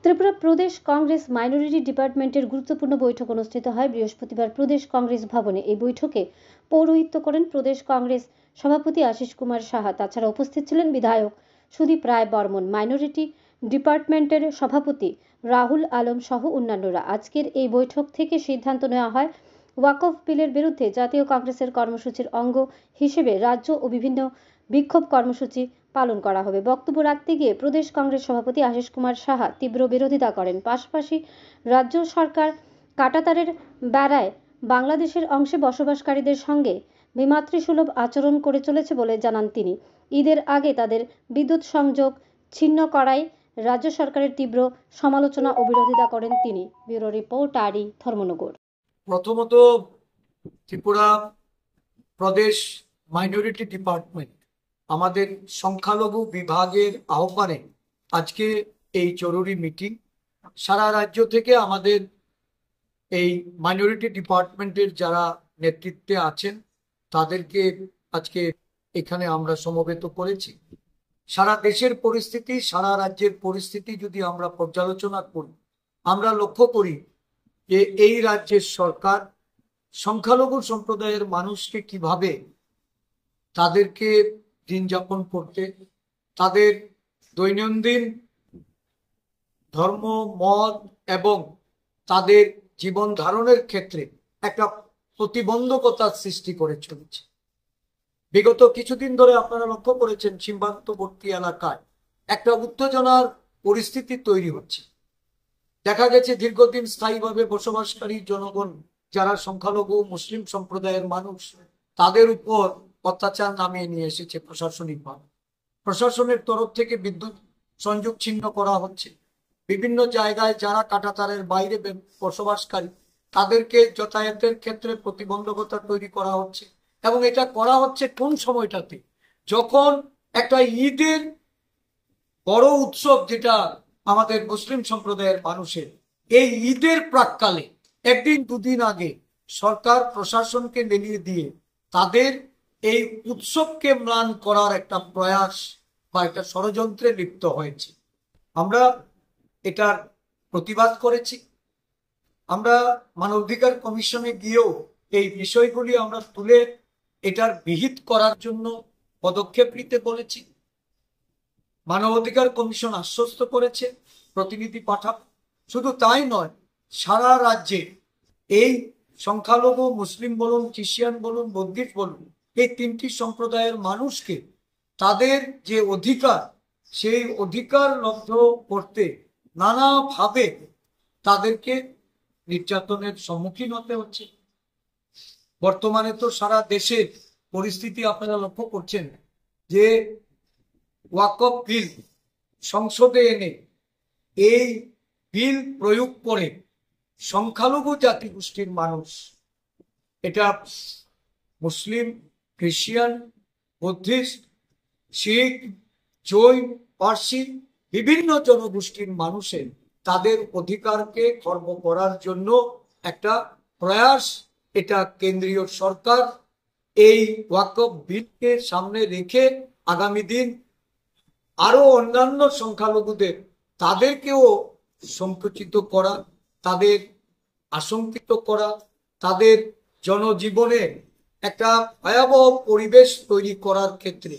ত্রিপুরা প্রদেশ Congress minority ডিপার্টমেন্টের গুরুত্বপূর্ণ বৈঠক অনুষ্ঠিত হয় বৃহস্পতিবার প্রদেশ কংগ্রেস ভবনে। এই বৈঠকে পৌরোহিত্য করেন প্রদেশ কংগ্রেস সভাপতি আশিস কুমার সাহা। তাছাড়া উপস্থিত ছিলেন বিধায়ক সুদীপ রায় বর্মন, মাইনরিটি ডিপার্টমেন্টের সভাপতি রাহুল আলম সহ অন্যান্যরা। আজকের এই বৈঠক থেকে সিদ্ধান্ত নেওয়া হয় ওয়াকফ বিলের বিরুদ্ধে জাতীয় কংগ্রেসের কর্মসূচির অঙ্গ হিসেবে রাজ্য ও বিভিন্ন বিক্ষোভ কর্মসূচি পালন করা হবে। বক্তব্য রাখতে গিয়ে প্রদেশ কংগ্রেস সভাপতি আশিস কুমার সাহা তীব্র বিরোধিতা করেন। পাশাপাশি রাজ্য সরকার কাঁটাতারের বেড়ায় বাংলাদেশের অংশে বসবাসকারীদের সঙ্গে বিমাতৃসুলভ আচরণ করে চলেছে বলে জানান তিনি। ঈদের আগে তাদের বিদ্যুৎ সংযোগ ছিন্ন করায় রাজ্য সরকারের তীব্র সমালোচনা ও বিরোধিতা করেন তিনি। ব্যুরো রিপোর্ট, আরই, ধর্মনগর। প্রথমত ত্রিপুরা প্রদেশ মাইনরিটি ডিপার্টমেন্ট আমাদের সংখ্যালঘু বিভাগের আহ্বানে আজকে এই জরুরি মিটিং। সারা রাজ্য থেকে আমাদের এই মাইনরিটি ডিপার্টমেন্টের যারা নেতৃত্বে আছেন তাদেরকে আজকে এখানে আমরা সমবেত করেছি। সারা দেশের পরিস্থিতি, সারা রাজ্যের পরিস্থিতি যদি আমরা পর্যালোচনা করি, আমরা লক্ষ্য করি যে এই রাজ্যের সরকার সংখ্যালঘু সম্প্রদায়ের মানুষকে কিভাবে তাদেরকে দিন যাপন করতে, তাদের দৈনন্দিন ধর্ম মত এবং তাদের জীবন ধারণের ক্ষেত্রে একটা প্রতিবন্ধকতার সৃষ্টি করে চলেছে। বিগত কিছুদিন ধরে আপনারা লক্ষ্য করেছেন সীমান্তবর্তী এলাকায় একটা উত্তেজনার পরিস্থিতি তৈরি হচ্ছে। দেখা গেছে দীর্ঘদিন স্থায়ীভাবে বসবাসকারী জনগণ যারা সংখ্যালঘু মুসলিম সম্প্রদায়ের মানুষ, তাদের উপর অত্যাচার নামিয়ে নিয়ে এসেছে প্রশাসনিকভাবে। প্রশাসনের তরফ থেকে বিদ্যুৎ সংযোগ ছিন্ন করা হচ্ছে। বিভিন্ন জায়গায় যারা কাঁটাতারের বাইরে বসবাসকারী তাদেরকে যাতায়াতের ক্ষেত্রে প্রতিবন্ধকতা তৈরি করা হচ্ছে। এবং এটা করা হচ্ছে কোন সময়টাতে? যখন একটা ঈদের বড় উৎসব যেটা আমাদের মুসলিম সম্প্রদায়ের মানুষের, এই ঈদের প্রাক্কালে একদিন দুদিন আগে সরকার প্রশাসনকে নেলিয়ে দিয়ে তাদের এই উৎসবকে ম্লান করার একটা প্রয়াস বা একটা ষড়যন্ত্রে লিপ্ত হয়েছে। আমরা এটার প্রতিবাদ করেছি। আমরা মানবাধিকার কমিশনে গিয়েও এই বিষয়গুলি আমরা তুলে এটার বিহিত করার জন্য পদক্ষেপ নিতে বলেছি। মানবাধিকার কমিশন আশ্বস্ত করেছে প্রতিনিধি পাঠাবে। শুধু তাই নয়, সারা রাজ্যে এই সংখ্যালঘু মুসলিম বলুন, খ্রিস্টান বলুন, বৌদ্ধিস্ট বলুন, এই তিনটি সম্প্রদায়ের মানুষকে তাদের যে অধিকার, সেই অধিকার লব্ধ করতে নানাভাবে তাদেরকে নির্যাতনের সম্মুখীন হতে হচ্ছে। বর্তমানে তো সারা দেশের পরিস্থিতি আপনারা লক্ষ্য করছেন যে ওয়াকফ বিল সংসদে এনে এই বিল প্রয়োগ করে সংখ্যালঘু জাতিগোষ্ঠীর মানুষ, এটা মুসলিম, খ্রিস্টান, বুদ্ধিস্ট, শিখ, জৈন, পার্সি, বিভিন্ন জনগোষ্ঠীর মানুষের তাদের অধিকারকে খর্ব করার জন্য একটা প্রয়াস। এটা কেন্দ্রীয় সরকার এই ওয়াকফ বিলকে সামনে রেখে আগামী দিন আরো অন্যান্য সংখ্যালঘুদের তাদেরকেও সংকুচিত করা, তাদের আশঙ্কিত করা, তাদের জনজীবনে একটা ভয়াবহ পরিবেশ তৈরি করার ক্ষেত্রে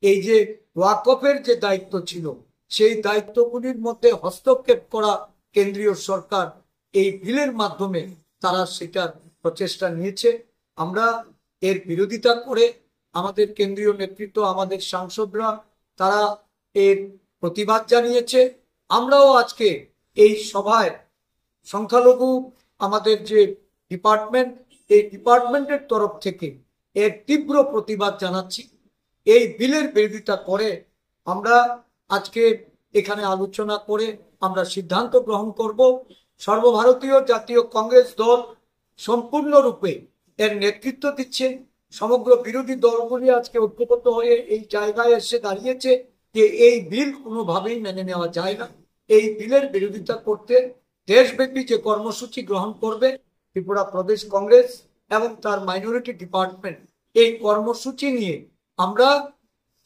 এই যে ওয়াকফের যে দায়িত্ব ছিল, সেই দায়িত্বগুলির মধ্যে হস্তক্ষেপ করা কেন্দ্রীয় সরকার এই বিলের মাধ্যমে তারা সেটার প্রচেষ্টা নিয়েছে। আমরা এর বিরোধিতা করে আমাদের কেন্দ্রীয় নেতৃত্ব, আমাদের সাংসদরা তারা এর প্রতিবাদ জানিয়েছে। আমরাও আজকে এই সভায় সংখ্যালঘু আমাদের যে ডিপার্টমেন্ট, এই ডিপার্টমেন্টের তরফ থেকে এর তীব্র প্রতিবাদ জানাচ্ছি। এই বিলের বিরোধিতা করে আমরা আজকে এখানে আলোচনা করে আমরা সিদ্ধান্ত গ্রহণ করব। সর্বভারতীয় জাতীয় কংগ্রেস দল সম্পূর্ণরূপে এর নেতৃত্ব দিচ্ছে। সমগ্র বিরোধী দলগুলি আজকে ঐক্যবদ্ধ হয়ে এই জায়গায় এসে দাঁড়িয়েছে যে এই বিল কোনোভাবেই মেনে নেওয়া যায় না। এই বিলের বিরোধিতা করতে দেশব্যাপী যে কর্মসূচি গ্রহণ করবে ত্রিপুরা প্রদেশ কংগ্রেস এবং তার মাইনরিটি ডিপার্টমেন্ট, এই কর্মসূচি নিয়ে আমরা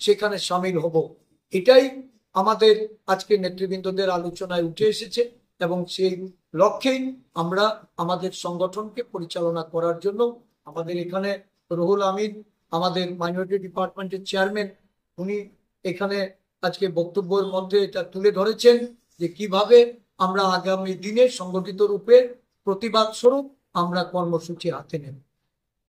সেখানে সামিল হব। এটাই আমাদের আজকে নেতৃবৃন্দদের আলোচনায় উঠে এসেছে এবং সেই লক্ষ্যেই আমরা আমাদের সংগঠনকে পরিচালনা করার জন্য আমাদের এখানে রুহুল আমিন, আমাদের মাইনরিটি ডিপার্টমেন্টের চেয়ারম্যান, উনি এখানে আজকে বক্তব্যের মধ্যে এটা তুলে ধরেছেন যে কিভাবে আমরা আগামী দিনে সংগঠিত রূপে প্রতিবাদ স্বরূপ আমরা কর্মসূচি হাতে নেব।